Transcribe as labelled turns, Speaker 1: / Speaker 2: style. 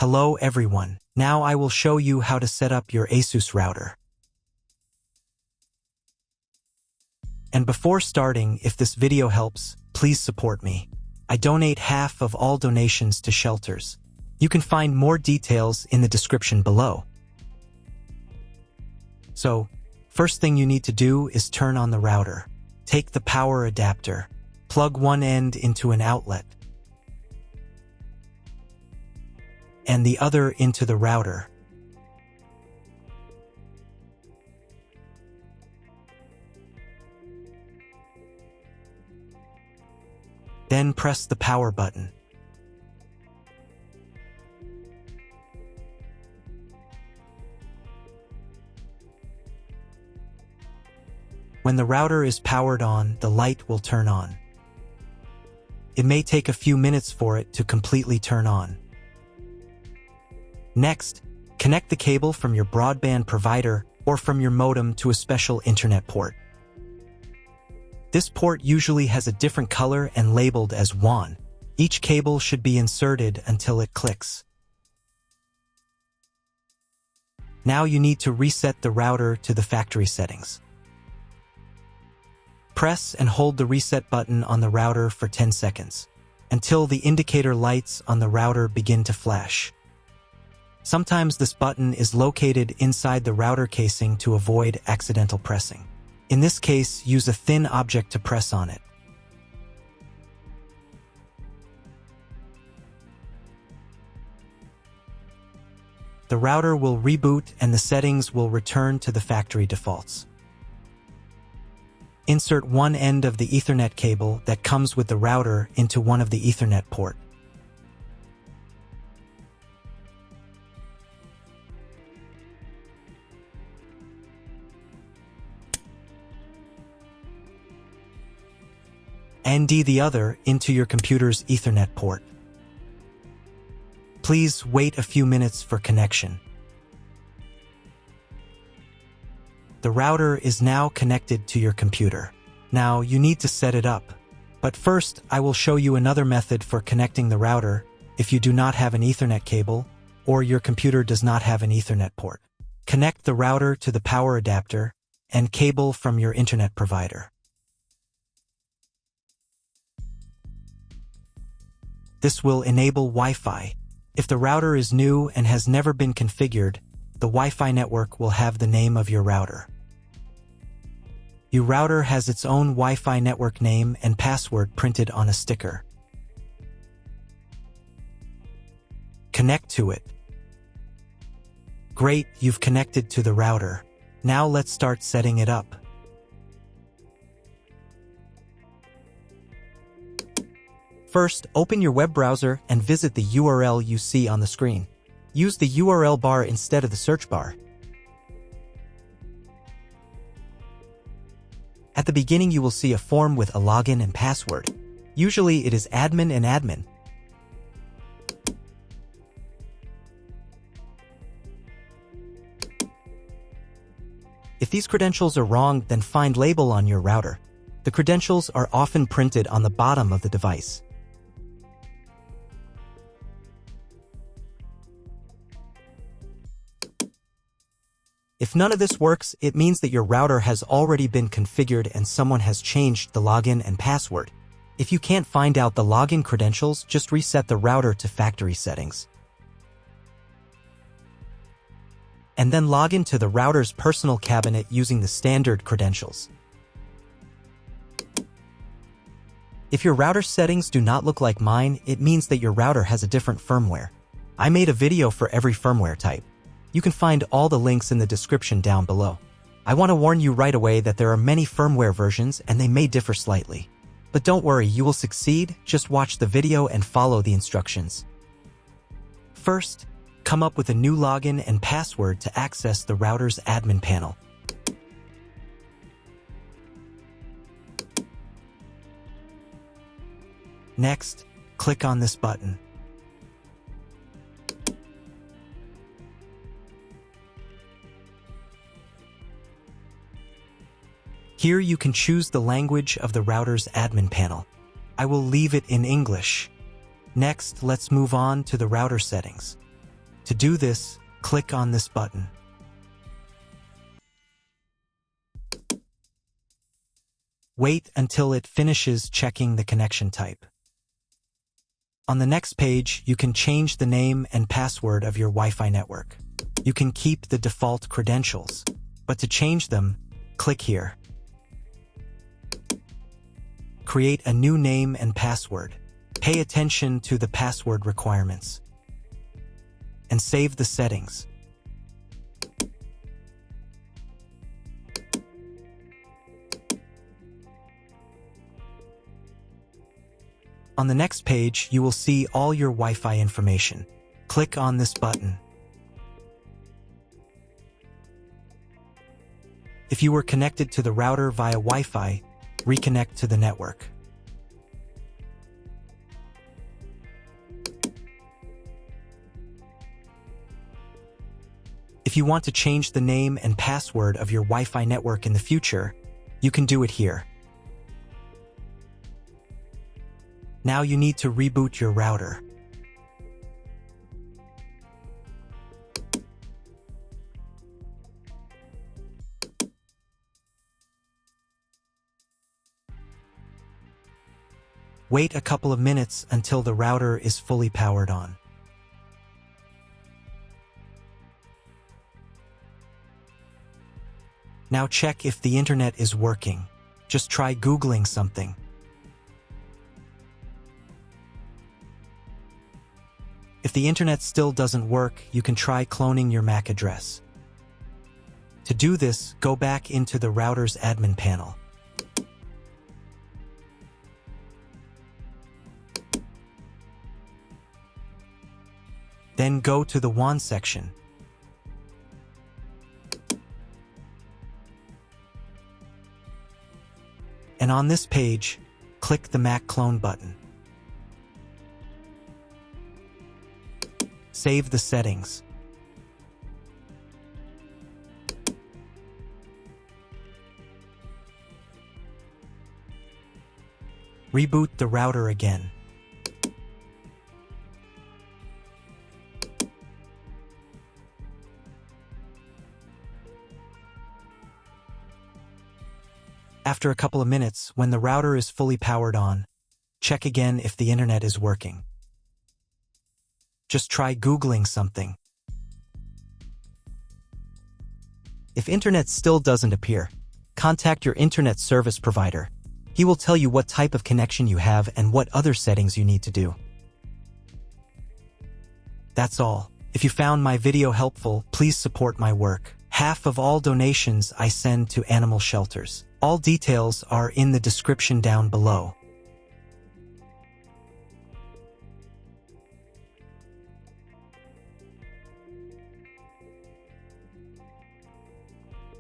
Speaker 1: Hello everyone, now I will show you how to set up your ASUS router. And before starting, if this video helps, please support me. I donate half of all donations to shelters. You can find more details in the description below. So, first thing you need to do is turn on the router. Take the power adapter, plug one end into an outlet, and the other into the router. Then press the power button. When the router is powered on, the light will turn on. It may take a few minutes for it to completely turn on. Next, connect the cable from your broadband provider or from your modem to a special internet port. This port usually has a different color and labeled as WAN. Each cable should be inserted until it clicks. Now you need to reset the router to the factory settings. Press and hold the reset button on the router for 10 seconds, until the indicator lights on the router begin to flash. Sometimes this button is located inside the router casing to avoid accidental pressing. In this case, use a thin object to press on it. The router will reboot and the settings will return to the factory defaults. Insert one end of the Ethernet cable that comes with the router into one of the Ethernet port. And the other into your computer's Ethernet port. Please wait a few minutes for connection. The router is now connected to your computer. Now you need to set it up. But first, I will show you another method for connecting the router if you do not have an Ethernet cable or your computer does not have an Ethernet port. Connect the router to the power adapter and cable from your internet provider. This will enable Wi-Fi. If the router is new and has never been configured, the Wi-Fi network will have the name of your router. Your router has its own Wi-Fi network name and password printed on a sticker. Connect to it. Great, you've connected to the router. Now let's start setting it up. First, open your web browser and visit the URL you see on the screen. Use the URL bar instead of the search bar. At the beginning, you will see a form with a login and password. Usually, it is admin and admin. If these credentials are wrong, then find label on your router. The credentials are often printed on the bottom of the device. If none of this works, it means that your router has already been configured and someone has changed the login and password. If you can't find out the login credentials, just reset the router to factory settings. And then log into the router's personal cabinet using the standard credentials. If your router settings do not look like mine, it means that your router has a different firmware. I made a video for every firmware type. You can find all the links in the description down below. I want to warn you right away that there are many firmware versions and they may differ slightly. But don't worry, you will succeed, just watch the video and follow the instructions. First, come up with a new login and password to access the router's admin panel. Next, click on this button. Here you can choose the language of the router's admin panel. I will leave it in English. Next, let's move on to the router settings. To do this, click on this button. Wait until it finishes checking the connection type. On the next page, you can change the name and password of your Wi-Fi network. You can keep the default credentials, but to change them, click here. Create a new name and password. Pay attention to the password requirements. And save the settings. On the next page, you will see all your Wi-Fi information. Click on this button. If you were connected to the router via Wi-Fi, reconnect to the network. If you want to change the name and password of your Wi-Fi network in the future, you can do it here. Now you need to reboot your router. Wait a couple of minutes until the router is fully powered on. Now check if the internet is working. Just try Googling something. If the internet still doesn't work, you can try cloning your MAC address. To do this, go back into the router's admin panel. Then go to the WAN section. And on this page, click the MAC clone button. Save the settings. Reboot the router again. After a couple of minutes, when the router is fully powered on, check again if the internet is working. Just try Googling something. If internet still doesn't appear, contact your internet service provider. He will tell you what type of connection you have and what other settings you need to do. That's all. If you found my video helpful, please support my work. Half of all donations I send to animal shelters. All details are in the description down below.